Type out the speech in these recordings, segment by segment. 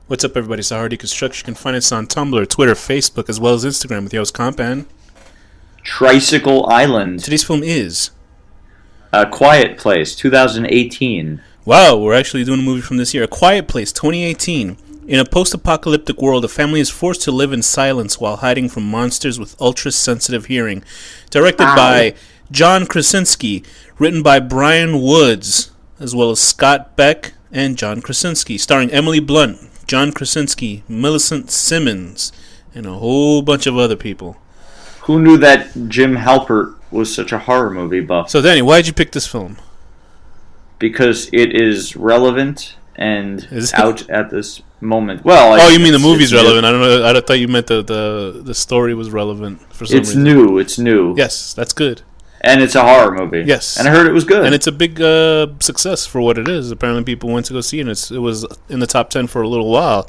What's up, everybody? It's Hardy Construction. You can find us on Tumblr, Twitter, Facebook, as well as Instagram with yours, Comp and Tricycle Island. Today's film is A Quiet Place, 2018. Wow, we're actually doing a movie from this year. A Quiet Place, 2018. In a post-apocalyptic world, a family is forced to live in silence while hiding from monsters with ultra-sensitive hearing. Directed by John Krasinski. Written by Brian Woods, as well as Scott Beck and John Krasinski. Starring Emily Blunt, John Krasinski, Millicent Simmons, and a whole bunch of other people. Who knew that Jim Halpert was such a horror movie buff? So, Danny, why'd you pick this film? Because it is relevant and Is it? out at this moment. Well, Oh, you mean the movie's relevant? I don't know. I thought you meant the story was relevant for some reason. It's new. Yes, that's good. And it's a horror movie. Yes. And I heard it was good. And it's a big success for what it is. Apparently, people went to go see it. It was in the top 10 for a little while,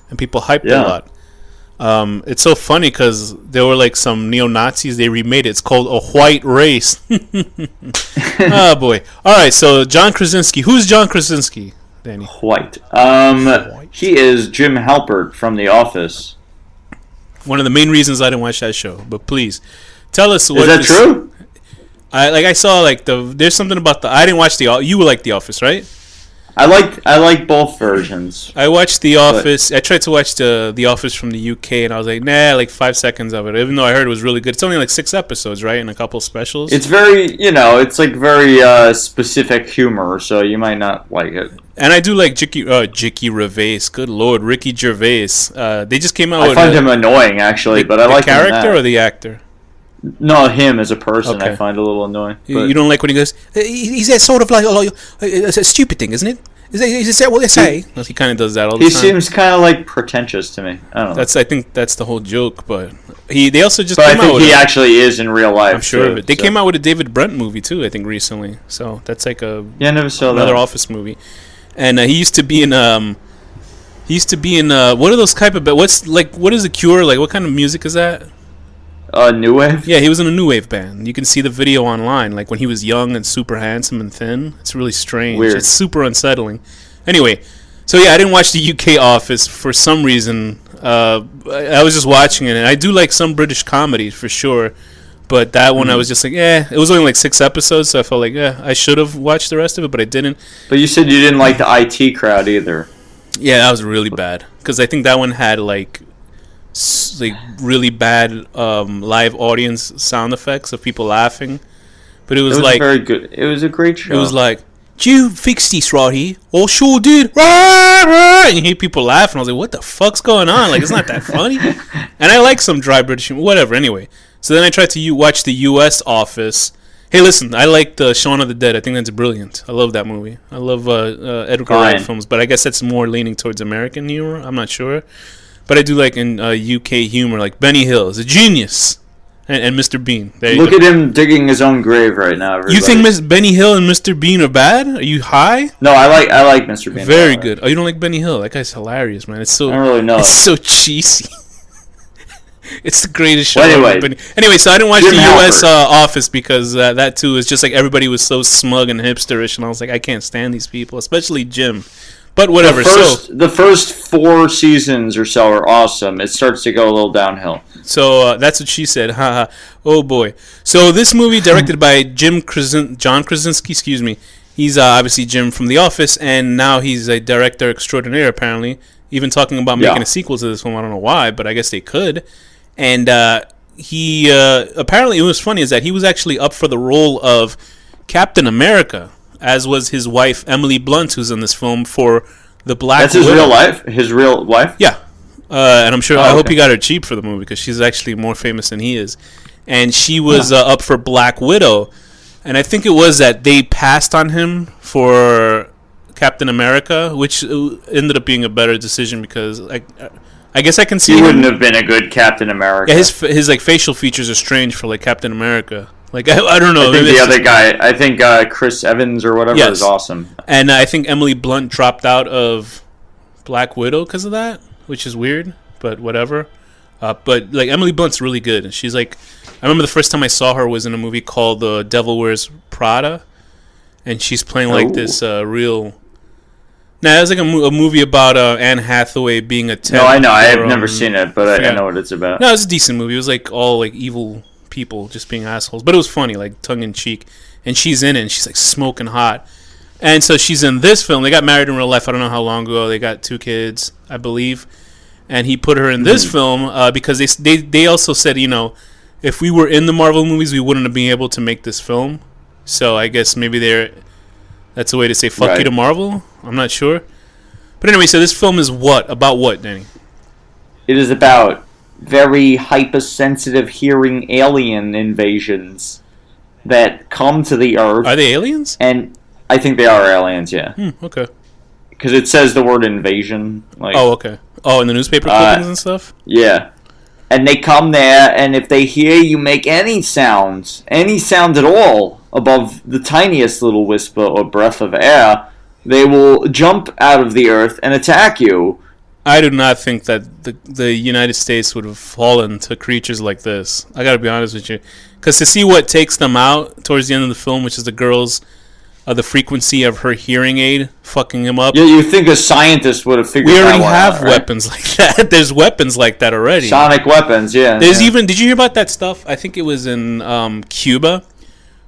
and people hyped it a lot. It's so funny because there were like some neo-Nazis. They remade it. It's called A White Race. Oh, boy. All right, so John Krasinski. Who's John Krasinski, Danny? White. He is Jim Halpert from The Office. One of the main reasons I didn't watch that show. But please, tell us what is that true? I saw like there's something about I didn't watch you like The Office, right? I like both versions. I watched The Office. I tried to watch the Office from the UK, and I was like, nah, like 5 seconds of it. Even though I heard it was really good. It's only like 6 episodes, right, and a couple specials. It's very, it's like very specific humor, so you might not like it. And I do like Ricky Gervais. Good Lord, Ricky Gervais. They just came out. I find him annoying, actually, but I like the him in character that. or the actor. No, him as a person, Okay. I find a little annoying. You don't like when he goes, he's that sort of like it's a stupid thing, isn't it? Is that what they say? He kind of does that all the time. He seems kind of like pretentious to me. I don't know. I think that's the whole joke, but they also just But came I think out with he actually is in real life. I'm sure too, of it. They came out with a David Brent movie too, I think recently. So that's like I never saw another that. Office movie. And he used to be in what are those type of what is The Cure? Like what kind of music is that? New Wave? Yeah, he was in a new wave band. You can see the video online, like when he was young and super handsome and thin. It's really strange. Weird. It's super unsettling. Anyway, so yeah, I didn't watch the UK Office for some reason. I was just watching it, and I do like some British comedies for sure. But that one, I was just like, it was only like 6 episodes, so I felt like, I should have watched the rest of it, but I didn't. But you said you didn't like the IT crowd either. Yeah, that was really bad. Because I think that one had like really bad live audience sound effects of people laughing. But it was like very good. It was a great show. It was like, "Do you fix this right here?" "Oh, sure did." And you hear people laughing. I was like, "What the fuck's going on?" Like, it's not that funny. And I like some dry British humor. Whatever. Anyway, so then I tried to watch the U.S. Office. Hey, listen, I like the Shaun of the Dead. I think that's brilliant. I love that movie. I love Edgar Wright films, but I guess that's more leaning towards American humor. I'm not sure. But I do like in UK humor, like Benny Hill is a genius, and Mr. Bean. Look at him digging his own grave right now. Everybody. You think Miss Benny Hill and Mr. Bean are bad? Are you high? No, I like Mr. Bean. Very good. Oh, you don't like Benny Hill? That guy's hilarious, man. It's so I don't really know. It's so cheesy. It's the greatest show. Well, anyway, so I didn't watch Jim the Halpert. U.S. Office because that too is just like everybody was so smug and hipsterish, and I was like, I can't stand these people, especially Jim. But whatever. The first 4 seasons or so are awesome. It starts to go a little downhill. So that's what she said. Haha. Oh boy. So this movie directed by John Krasinski. Excuse me. He's obviously Jim from The Office, and now he's a director extraordinaire. Apparently, even talking about making a sequel to this film. I don't know why, but I guess they could. And he apparently, it was funny is that he was actually up for the role of Captain America, as was his wife Emily Blunt, who's in this film for the Black Widow. That's his real life. His real wife. Yeah, and I'm sure. I hope he got her cheap for the movie because she's actually more famous than he is. And she was up for Black Widow, and I think it was that they passed on him for Captain America, which ended up being a better decision because I guess I can see he wouldn't have been a good Captain America. Yeah, his like facial features are strange for like Captain America. Like I don't know. I think the other guy, I think Chris Evans or whatever, is awesome. And I think Emily Blunt dropped out of Black Widow because of that, which is weird, but whatever. But like Emily Blunt's really good, and she's like, I remember the first time I saw her was in a movie called The Devil Wears Prada, and she's playing like this real Nah, it was like a movie about Anne Hathaway being attacked. No, I know. I have never seen it, but I know what it's about. No, it was a decent movie. It was like all like evil people just being assholes, but it was funny, like tongue in cheek. And she's in it, and she's like smoking hot. And so she's in this film. They got married in real life. I don't know how long ago. They got 2 kids, I believe. And he put her in this film because they also said, you know, if we were in the Marvel movies, we wouldn't have been able to make this film. So I guess maybe that's a way to say fuck you to Marvel. I'm not sure. But anyway, so this film is what? About what, Danny? It is about very hypersensitive hearing alien invasions that come to the Earth. Are they aliens? And I think they are aliens, yeah. Okay. Because it says the word invasion. Like, oh, okay. Oh, in the newspaper clippings and stuff? Yeah. And they come there, and if they hear you make any sound at all, above the tiniest little whisper or breath of air, they will jump out of the earth and attack you. I do not think that the United States would have fallen to creatures like this. I gotta be honest with you. Because to see what takes them out towards the end of the film, which is the girl's, the frequency of her hearing aid fucking him up. Yeah, you think a scientist would have figured that out. We already have weapons like that. There's weapons like that already. Sonic weapons, yeah. There's even, did you hear about that stuff? I think it was in Cuba.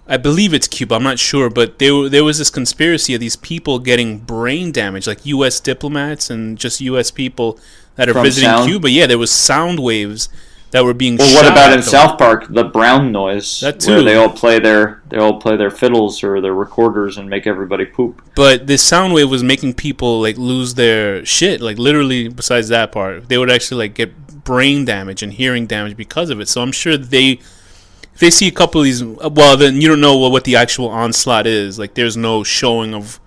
I believe it's Cuba, I'm not sure, but there was this conspiracy of these people getting brain damage, like U.S. diplomats and just U.S. people that are visiting Cuba. Yeah, there was sound waves that were being shot. Well, what about in South Park, the brown noise? That too. Where they all play their fiddles or their recorders and make everybody poop. But this sound wave was making people like lose their shit, like literally. Besides that part, they would actually like get brain damage and hearing damage because of it. So I'm sure if they see a couple of these, well, then you don't know what the actual onslaught is. Like, there's no showing of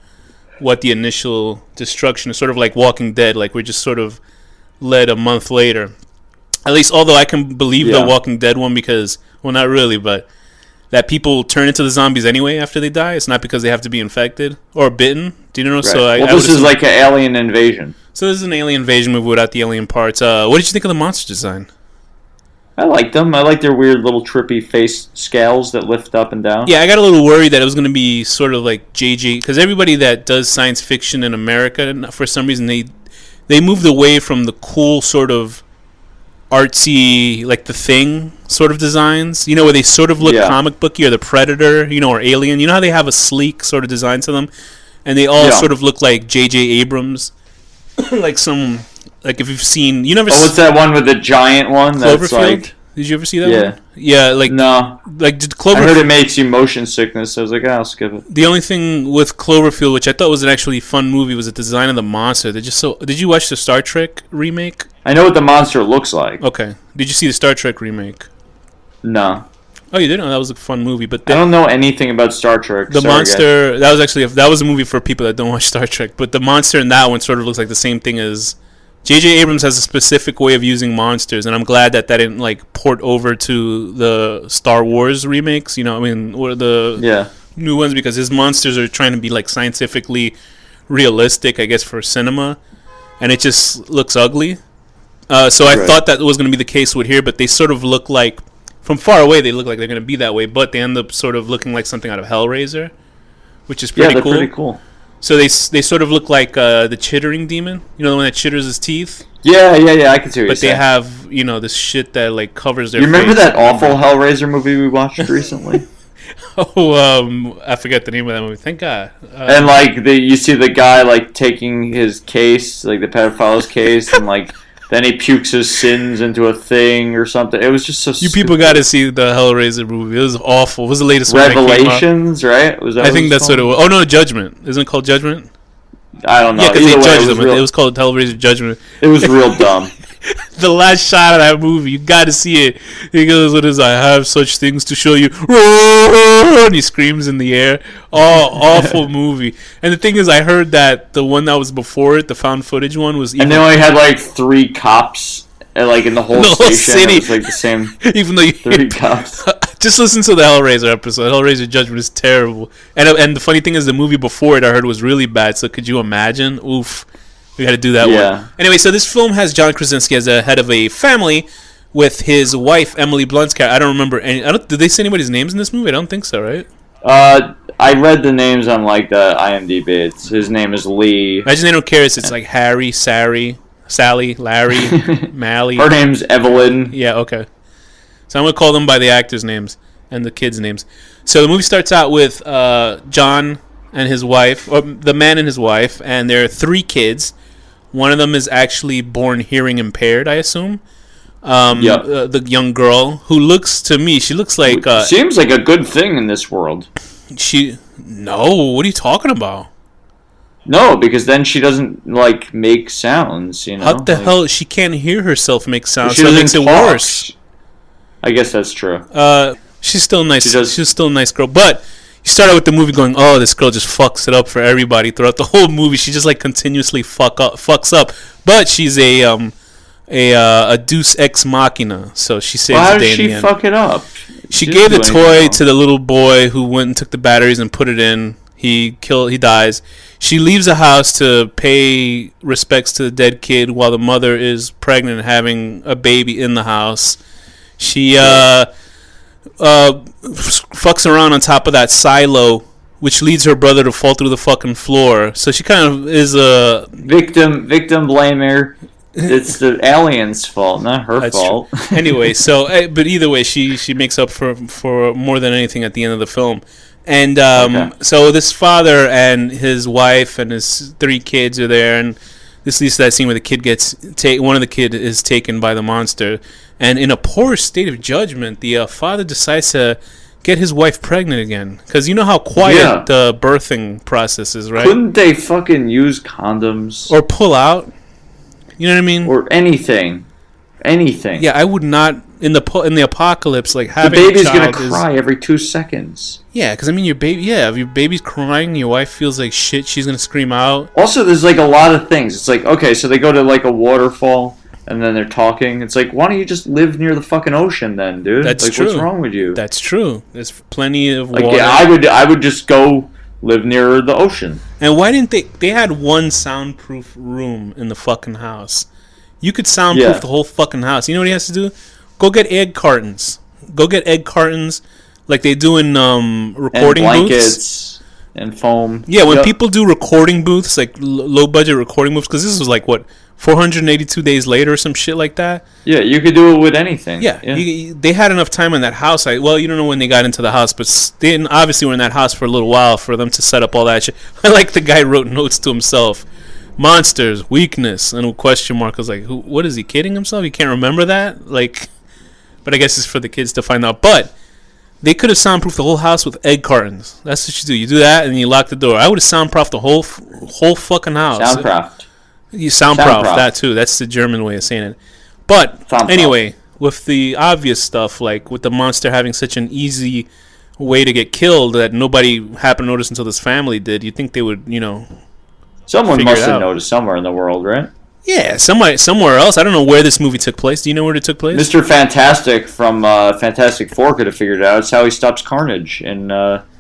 what the initial destruction is. Sort of like Walking Dead. Like, we're just sort of led a month later. At least, although I can believe the Walking Dead one because, well, not really, but that people turn into the zombies anyway after they die. It's not because they have to be infected or bitten. Do you know? Right. So this is like an alien invasion. So this is an alien invasion movie without the alien parts. What did you think of the monster design? I liked them. I like their weird little trippy face scales that lift up and down. Yeah, I got a little worried that it was going to be sort of like JJ, because everybody that does science fiction in America, for some reason, they moved away from the cool sort of artsy, like The Thing sort of designs, you know, where they sort of look comic booky, or The Predator, you know, or Alien. You know how they have a sleek sort of design to them? And they all sort of look like J.J. Abrams, like if you've seen, you never. What's that one with the giant one? That's like. Did you ever see that one? Yeah, like no. Like did Cloverfield. I heard it makes you motion sickness. So I was like, I'll skip it. The only thing with Cloverfield, which I thought was an actually fun movie, was the design of the monster. Did you watch the Star Trek remake? I know what the monster looks like. Okay. Did you see the Star Trek remake? No. Oh, you didn't? That was a fun movie, but I don't know anything about Star Trek. The monster that was a movie for people that don't watch Star Trek. But the monster in that one sort of looks like the same thing as. J.J. Abrams has a specific way of using monsters, and I'm glad that didn't like port over to the Star Wars remakes. You know, I mean, or the new ones, because his monsters are trying to be like scientifically realistic, I guess, for cinema, and it just looks ugly. So I thought that was going to be the case with here, but they sort of look like, from far away, they look like they're going to be that way, but they end up sort of looking like something out of Hellraiser, which is pretty cool. Pretty cool. So they sort of look like the chittering demon, you know, the one that chitters his teeth. Yeah, I can see what you're saying. But they have, you know, this shit that like covers their. You remember that awful Hellraiser movie we watched recently? I forget the name of that movie. Thank God. And like you see the guy like taking his case, like the pedophile's case, and like then he pukes his sins into a thing or something. It was just so. You people got to see the Hellraiser movie. It was awful. It was the latest Revelations, one right? Was that I think that's what it was. Oh no, Judgment. Isn't it called Judgment? I don't know. Yeah, because they judged them. It was called Hellraiser Judgment. It was real dumb. The last shot of that movie, you got to see it. He goes, "What is? I have such things to show you," and he screams in the air. Oh, awful movie. And the thing is, I heard that the one that was before it, the found footage one, was. And they only had like 3 cops, like in the whole station. City. It was like the same. Even though 3 cops. Just listen to the Hellraiser episode. Hellraiser Judgment is terrible. And the funny thing is, the movie before it, I heard, was really bad. So could you imagine? Oof. We got to do that one. Anyway, so this film has John Krasinski as a head of a family with his wife, Emily Blunt's character. I don't remember any. Did they say anybody's names in this movie? I don't think so, right? I read the names on like the IMDb. His name is Lee. Imagine they don't care. It's like Harry, Sally, Larry, Mally. Her name's Evelyn. Yeah, okay. So I'm going to call them by the actors' names and the kids' names. So the movie starts out with John and his wife, or the man and his wife, and there are 3 kids. One of them is actually born hearing impaired, I assume. The young girl, who looks to me, she looks like... seems like a good thing in this world. No, what are you talking about? No, because then she doesn't, like, make sounds, you know? How the hell? She can't hear herself make sounds, she so it doesn't makes it talk. worse. I guess that's true. She's still nice. She's still a nice girl, but you start out with the movie going, "Oh, this girl just fucks it up for everybody." Throughout the whole movie, she just like continuously fucks up. But she's a Deus Ex Machina, so she saves the day in the end. How did she fuck it up? She gave the toy to the little boy who went and took the batteries and put it in. He dies. She leaves the house to pay respects to the dead kid while the mother is pregnant and having a baby in the house. She fucks around on top of that silo, which leads her brother to fall through the fucking floor. So she kind of is a victim blamer. It's the alien's fault, not her fault. Anyway, but either way, she makes up for more than anything at the end of the film. And so this father and his wife and his 3 kids are there, and this leads to that scene where the kid one of the kid is taken by the monster, and in a poor state of judgment, the father decides to get his wife pregnant again, because you know how quiet the birthing process is, right? Couldn't they fucking use condoms or pull out? You know what I mean? Or anything. Yeah, I would not in the apocalypse like having the baby's a child gonna cry every 2 seconds. Yeah, because I mean if your baby's crying, your wife feels like shit, she's gonna scream out. Also, there's like a lot of things. It's like, okay, so they go to like a waterfall and then they're talking. It's like, why don't you just live near the fucking ocean then, dude? That's like, true. What's wrong with you? That's true. There's plenty of like, water. Yeah, I would just go live near the ocean. And why didn't they had one soundproof room in the fucking house. You could soundproof the whole fucking house. You know what he has to do? Go get egg cartons. Like they do in recording and blankets booths. And foam. Yeah, when people do recording booths, like low budget recording booths, because this was like, what, 482 days later or some shit like that? Yeah, you could do it with anything. Yeah. They had enough time in that house. Well, you don't know when they got into the house, but they obviously were in that house for a little while for them to set up all that shit. I like the guy wrote notes to himself. Monsters, weakness, and a question mark. I was like, what is he kidding himself? He can't remember that? Like, but I guess it's for the kids to find out. But they could have soundproofed the whole house with egg cartons. That's what you do. You do that and you lock the door. I would have soundproofed the whole fucking house. You soundproof that too. That's the German way of saying it. But anyway, with the obvious stuff, like with the monster having such an easy way to get killed that nobody happened to notice until this family did, you'd think they would, someone must have noticed somewhere in the world, right? Yeah, somewhere else. I don't know where this movie took place. Do you know where it took place? Mr. Fantastic from Fantastic Four could have figured it out. It's how he stops Carnage in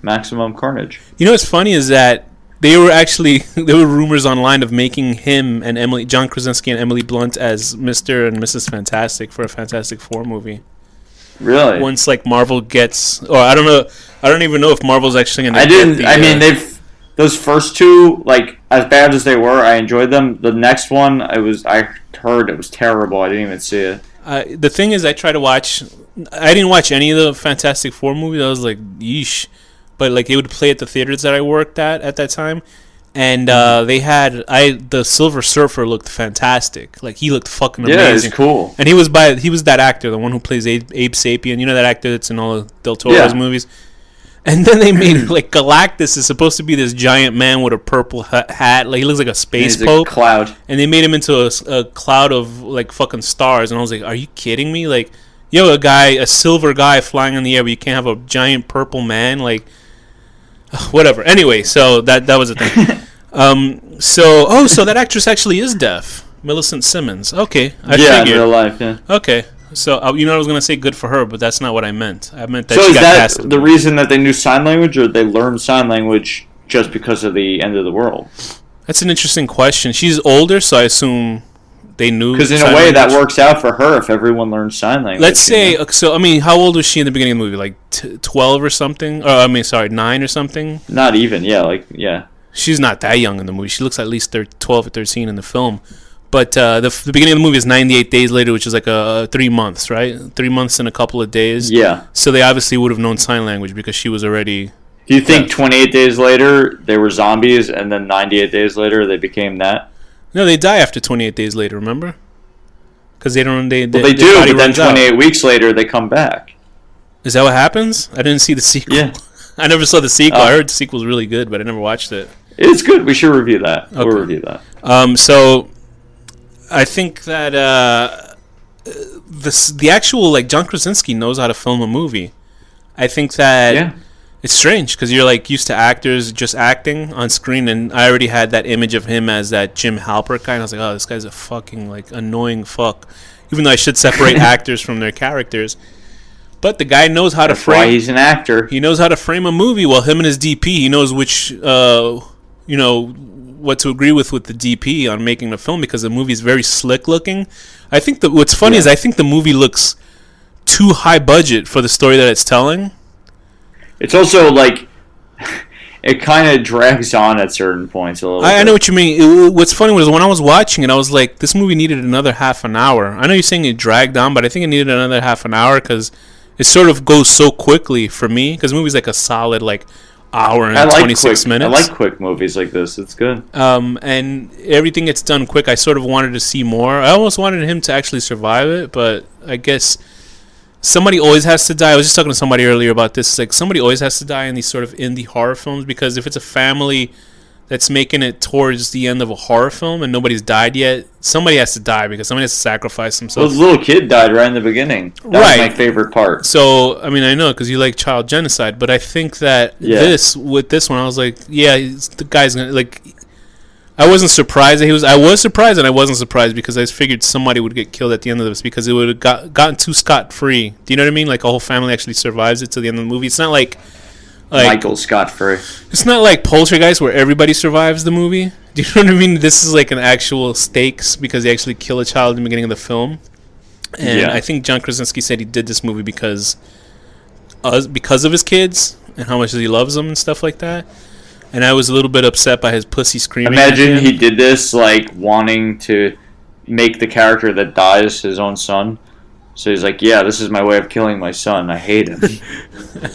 Maximum Carnage. You know what's funny is that there were rumors online of making him and John Krasinski and Emily Blunt as Mr. and Mrs. Fantastic for a Fantastic Four movie. Really? Once like Marvel gets, or I don't know, I don't even know if Marvel's actually going to. Those first 2, like, as bad as they were, I enjoyed them. The next one, I heard it was terrible. I didn't even see it. The thing is, I didn't watch any of the Fantastic Four movies. I was like, yeesh. But, like, it would play at the theaters that I worked at that time. And they had, the Silver Surfer looked fantastic. Like, he looked fucking amazing. Yeah, it's cool. And he was that actor, the one who plays Abe Sapien. You know that actor that's in all of Del Toro's movies? And then they made, like, Galactus is supposed to be this giant man with a purple hat. Like, he looks like a space pope. A cloud. And they made him into a cloud of, like, fucking stars. And I was like, are you kidding me? Like, a silver guy flying in the air, but you can't have a giant purple man? Like, whatever. Anyway, so that was the thing. So that actress actually is deaf. Millicent Simmons. Okay. I figured. In real life, yeah. Okay. So, I was going to say good for her, but that's not what I meant. I meant that she got casted. So is that the reason that they knew sign language, or they learned sign language just because of the end of the world? That's an interesting question. She's older, so I assume They knew. Because in a sign way, that language. works out for her if everyone learns sign language. Let's say, so, I mean, how old was she in the beginning of the movie? Like 12 or something? Or, I mean, sorry, 9 or something? Not even, yeah. She's not that young in the movie. She looks at least 12 or 13 in the film. But the beginning of the movie is 98 days later, which is like 3 months, right? 3 months and a couple of days. Yeah. So they obviously would have known sign language because she was already... Do you think 28 days later they were zombies, and then 98 days later they became that? No, they die after 28 days later, remember? Because they don't... They their do, body but then runs out. 28 weeks later they come back. Is that what happens? I didn't see the sequel. Yeah. I never saw the sequel. I heard the sequel was really good, but I never watched it. It's good. We should review that. Okay. We'll review that. So I think that the actual, like, John Krasinski knows how to film a movie. I think that it's strange because you're like used to actors just acting on screen, and I already had that image of him as that Jim Halpert kind. I was like, oh, this guy's a fucking like annoying fuck. Even though I should separate actors from their characters. But the guy knows how to frame. Why he's an actor. He knows how to frame a movie. Well, him and his DP, he knows which, what to agree with the DP on making the film because the movie is very slick looking. I think that what's funny is I think the movie looks too high budget for the story that it's telling. It's also like it kind of drags on at certain points a little bit. I know what you mean. What's funny was when I was watching it, I was like, this movie needed another half an hour. I know you're saying it dragged on, but I think it needed another half an hour because it sort of goes so quickly for me. Because the movie's like a solid like hour and 26 minutes. I like quick movies like this. It's good. And everything gets done quick. I sort of wanted to see more. I almost wanted him to actually survive it, but I guess somebody always has to die. I was just talking to somebody earlier about this. It's like somebody always has to die in these sort of indie horror films because if it's a family that's making it towards the end of a horror film and nobody's died yet, somebody has to die because somebody has to sacrifice themselves. Well, the little kid died right in the beginning. That was my favorite part. So, I mean, I know because you like child genocide, but I think that with this one, I was like, yeah, the guy's gonna like. I wasn't surprised that he was. I was surprised and I wasn't surprised because I just figured somebody would get killed at the end of this because it would have gotten too scot free. Do you know what I mean? Like a whole family actually survives it to the end of the movie. It's not like Michael Scott-free. It's not like Poltergeist where everybody survives the movie. Do you know what I mean? This is like an actual stakes because they actually kill a child in the beginning of the film. And I think John Krasinski said he did this movie because of his kids and how much he loves them and stuff like that. And I was a little bit upset by his pussy screaming. Imagine he did this like wanting to make the character that dies his own son. So he's like, yeah, this is my way of killing my son. I hate him.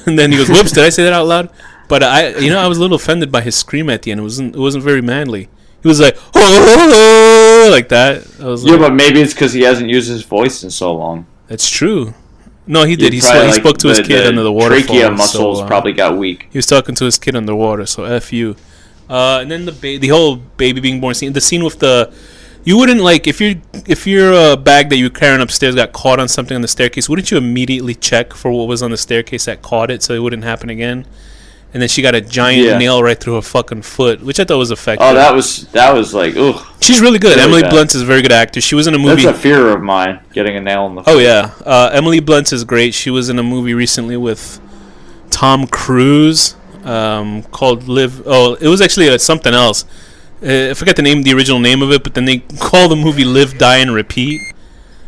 And then he goes, whoops, did I say that out loud? But I was a little offended by his scream at the end. It wasn't very manly. He was like, oh, like that. I was like, but maybe it's because he hasn't used his voice in so long. That's true. No, he did. He spoke to his kid under the waterfall. Trachea muscles probably got weak. He was talking to his kid underwater, so F you. And then the whole baby being born scene. The scene with the... You wouldn't, like, if your bag that you were carrying upstairs got caught on something on the staircase, wouldn't you immediately check for what was on the staircase that caught it so it wouldn't happen again? And then she got a giant nail right through her fucking foot, which I thought was effective. Oh, that was like, ugh. She's really good. Really Emily Blunt is a very good actor. She was in a movie... That's a fear of mine, getting a nail in the foot. Oh, yeah. Emily Blunt is great. She was in a movie recently with Tom Cruise called Live... Oh, it was actually something else. I forget the original name of it, but then they call the movie Live, Die, and Repeat,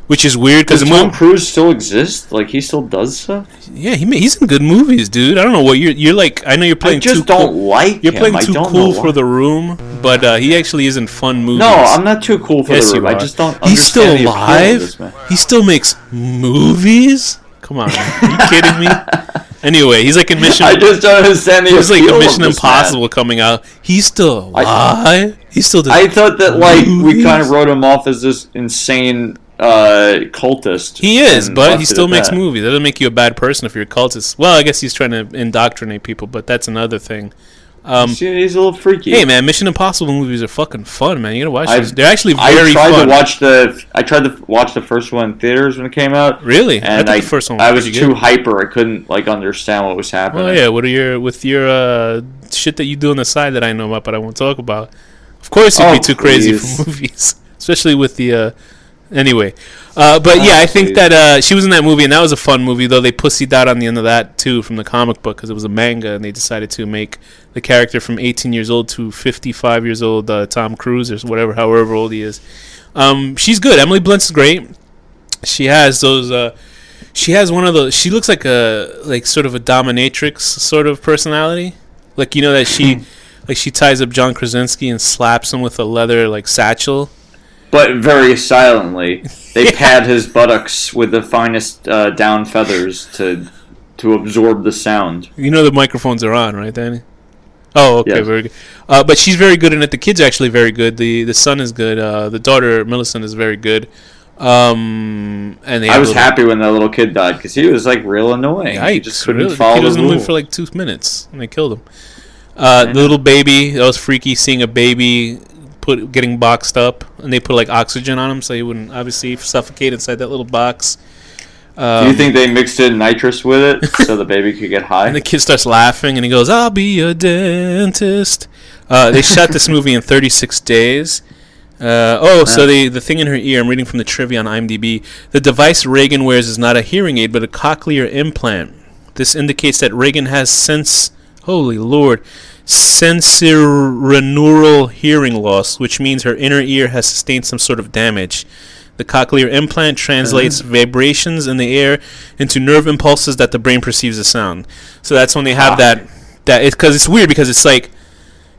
which is weird because Tom Cruise still exists. Like he still does stuff. Yeah, he's in good movies, dude. I don't know what you're like. I know you're playing. I just don't like. You're playing too cool for the room, but he actually is in fun movies. No, I'm not too cool for the room. I just don't. He's still alive. He still makes movies. Come on, are you kidding me? Anyway, he's like in Mission... I just don't understand the appeal. He's like a Mission Impossible coming out. He's still alive. He's still... I thought that like we kind of wrote him off as this insane cultist. He is, but he still makes movies. That doesn't make you a bad person if you're a cultist. Well, I guess he's trying to indoctrinate people, but that's another thing. He's a little freaky. Hey, man, Mission Impossible movies are fucking fun, man. You gotta watch these. They're actually very fun. I tried to watch the first one in theaters when it came out. Really? And I think the first one was I was too hyper. I couldn't like understand what was happening. Oh yeah, what are with your shit that you do on the side that I know about, but I won't talk about? Of course, you'd be too crazy for movies, especially with the. Anyway, but yeah, I think that she was in that movie, and that was a fun movie, though they pussied out on the end of that, too, from the comic book, because it was a manga, and they decided to make the character from 18 years old to 55 years old, Tom Cruise, or whatever, however old he is. She's good. Emily Blunt's great. She has those. She has one of those. She looks like sort of a dominatrix sort of personality. Like, you know that she like she ties up John Krasinski and slaps him with a leather like satchel. But very silently, they pad his buttocks with the finest down feathers to absorb the sound. You know the microphones are on, right, Danny? Oh, okay, yes. Very good. But she's very good in it. The kid's actually very good. The son is good. The daughter, Millicent, is very good. And I was happy when that little kid died because he was like real annoying. Yikes, he just couldn't really? follow the the movie rule. for like 2 minutes, and they killed him. The little baby, that was freaky. Seeing a baby getting boxed up, and they put like oxygen on him so he wouldn't obviously suffocate inside that little box. Do you think they mixed in nitrous with it so the baby could get high? And the kid starts laughing, and he goes, "I'll be a dentist." They shot this movie in 36 days. So the thing in her ear, I'm reading from the trivia on IMDb. The device Reagan wears is not a hearing aid, but a cochlear implant. This indicates that Reagan has sensorineural hearing loss, which means her inner ear has sustained some sort of damage. The cochlear implant translates vibrations in the air into nerve impulses that the brain perceives as sound. So that's when they have because it's weird because it's like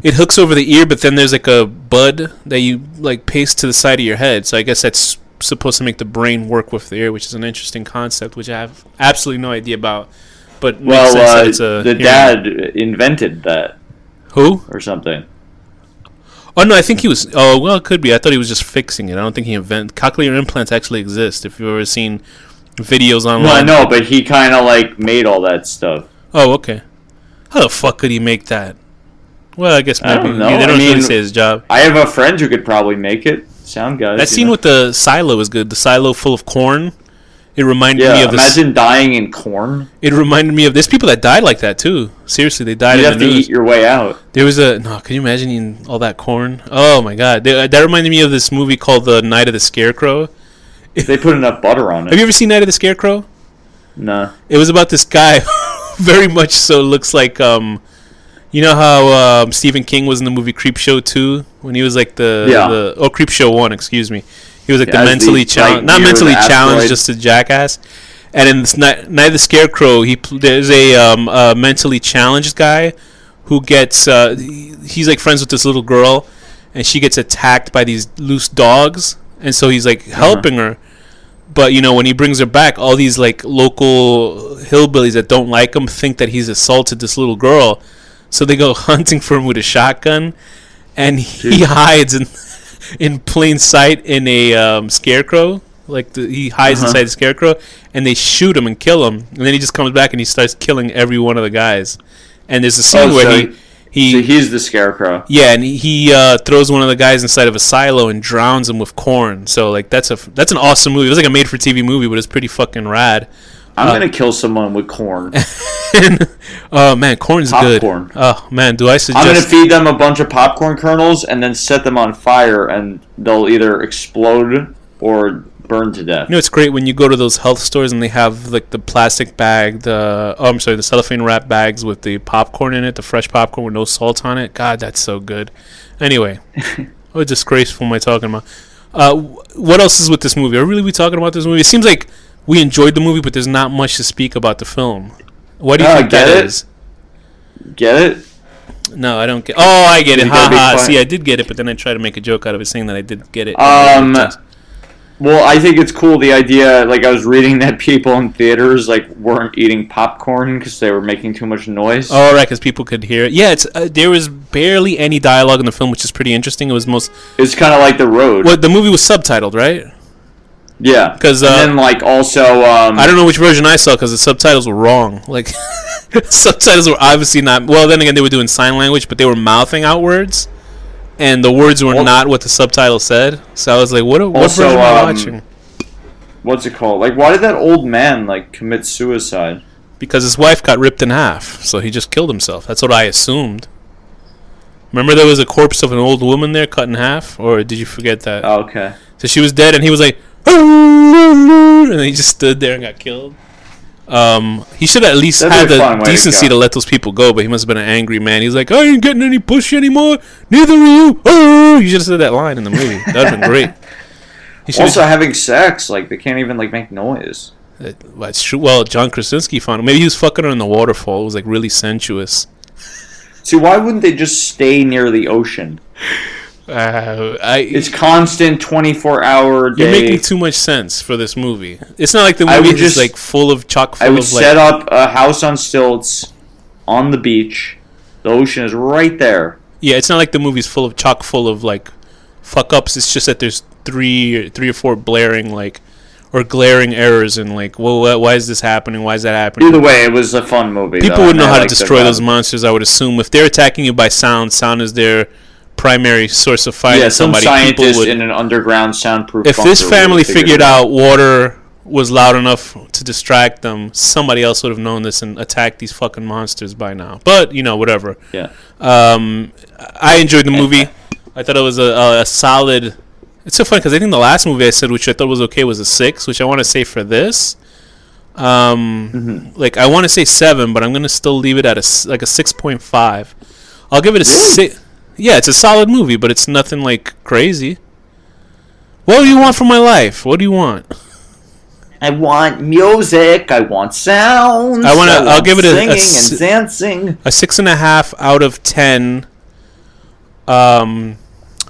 it hooks over the ear, but then there's like a bud that you like paste to the side of your head. So I guess that's supposed to make the brain work with the ear, which is an interesting concept, which I have absolutely no idea about. But makes sense that it's the dad invented that. Who? Or something. Oh, no, I think he was... Oh, well, it could be. I thought he was just fixing it. I don't think he invented... Cochlear implants actually exist, if you've ever seen videos online. No, but he kind of, like, made all that stuff. Oh, okay. How the fuck could he make that? Well, I guess maybe... I don't know. Yeah, they don't really say his job. I have a friend who could probably make it. Sound guys. That scene with the silo is good. The silo full of corn. It reminded me of this. Imagine dying in corn. It reminded me of... There's people that died like that, too. Seriously, they died You'd in have the to news. eat your way out. There was a... No, can you imagine eating all that corn? Oh, my God. That reminded me of this movie called The Night of the Scarecrow. They put enough butter on it. Have you ever seen Night of the Scarecrow? No. It was about this guy very much so looks like... you know how Stephen King was in the movie Creepshow 2? When he was like Creepshow 1, excuse me. He was like the mentally challenged... Not mentally challenged, just a jackass. And in this Night of the Scarecrow, there's a mentally challenged guy who gets... he's like friends with this little girl, and she gets attacked by these loose dogs, and so he's like helping her. But, you know, when he brings her back, all these like local hillbillies that don't like him think that he's assaulted this little girl. So they go hunting for him with a shotgun, and he hides in plain sight in a scarecrow. Like he hides inside the scarecrow, and they shoot him and kill him. And then he just comes back and he starts killing every one of the guys. And there's a scene where so he's the scarecrow. Yeah, and he throws one of the guys inside of a silo and drowns him with corn. So like that's an awesome movie. It was like a made-for-TV movie, but it's pretty fucking rad. I'm gonna kill someone with corn. Oh man, corn's popcorn. Good. Oh man, do I suggest? I'm gonna feed them a bunch of popcorn kernels and then set them on fire, and they'll either explode or burn to death. You know, it's great when you go to those health stores and they have like the plastic bag, the cellophane wrap bags with the popcorn in it, the fresh popcorn with no salt on it. God, that's so good. Anyway, what disgraceful am I talking about? What else is with this movie? Are we talking about this movie? It seems like we enjoyed the movie, but there's not much to speak about the film. What do you think that is? Get it? No, I don't get. Oh, I get it. Ha ha. See, I did get it, but then I tried to make a joke out of it, saying that I did get it. Well, I think it's cool, the idea, like I was reading that people in theaters like weren't eating popcorn because they were making too much noise. Oh, right, because people could hear it. Yeah, it's there was barely any dialogue in the film, which is pretty interesting. It's kind of like The Road. Well, the movie was subtitled, right? Yeah. Because and then like also... I don't know which version I saw because the subtitles were wrong. Like, subtitles were obviously not... Well, then again, they were doing sign language, but they were mouthing out words. And the words were not what the subtitle said. So I was like, what version am I watching? What's it called? Like, why did that old man, like, commit suicide? Because his wife got ripped in half. So he just killed himself. That's what I assumed. Remember there was a corpse of an old woman there cut in half? Or did you forget that? Oh, okay. So she was dead and he was like... And then he just stood there and got killed. He should at least have the decency to let those people go, but he must have been an angry man. He's like, I ain't getting any pussy anymore. Neither are you. Oh! You should have said that line in the movie. That would have been great. Also, having sex, like, they can't even, like, make noise. That's true. Well, John Krasinski found it. Maybe he was fucking her in the waterfall. It was, like, really sensuous. See, why wouldn't they just stay near the ocean? It's constant 24-hour day. You're making too much sense for this movie. It's not like the movie is, like, full of chock full of, like... I would set up a house on stilts on the beach. The ocean is right there. Yeah, it's not like the movie's full of chock full of, like, fuck-ups. It's just that there's three or four blaring, like... or glaring errors in, like, well, why is this happening? Why is that happening? Either way, it was a fun movie. People wouldn't know how to destroy those monsters, I would assume. If they're attacking you by sound is their primary source of fighting somebody. Some scientist in an underground soundproof If this family figured out water was loud enough to distract them, somebody else would have known this and attacked these fucking monsters by now. But, whatever. Yeah. I enjoyed the movie. I thought it was a solid... It's so funny because I think the last movie I said, which I thought was okay, was a 6, which I want to say for this. Like, I want to say 7, but I'm going to still leave it at a 6.5. I'll give it a 6. Yeah, it's a solid movie, but it's nothing, like, crazy. What do you want from my life? What do you want? I want music. I want sounds. I'll give it singing and dancing. A 6.5 out of 10.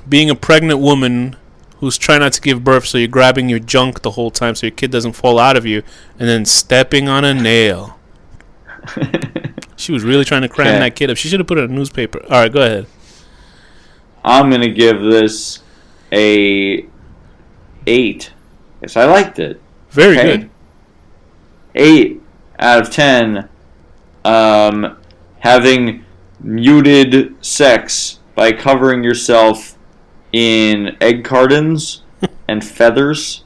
Being a pregnant woman who's trying not to give birth, so you're grabbing your junk the whole time so your kid doesn't fall out of you, and then stepping on a nail. She was really trying to cram that kid up. She should have put it in a newspaper. All right, go ahead. I'm gonna give this a 8. Yes, I liked it. Very good. 8 out of 10. Having muted sex by covering yourself in egg cartons and feathers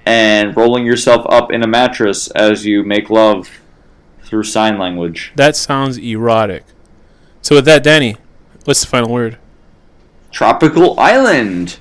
and rolling yourself up in a mattress as you make love through sign language. That sounds erotic. So with that, Danny, what's the final word? Tropical Island.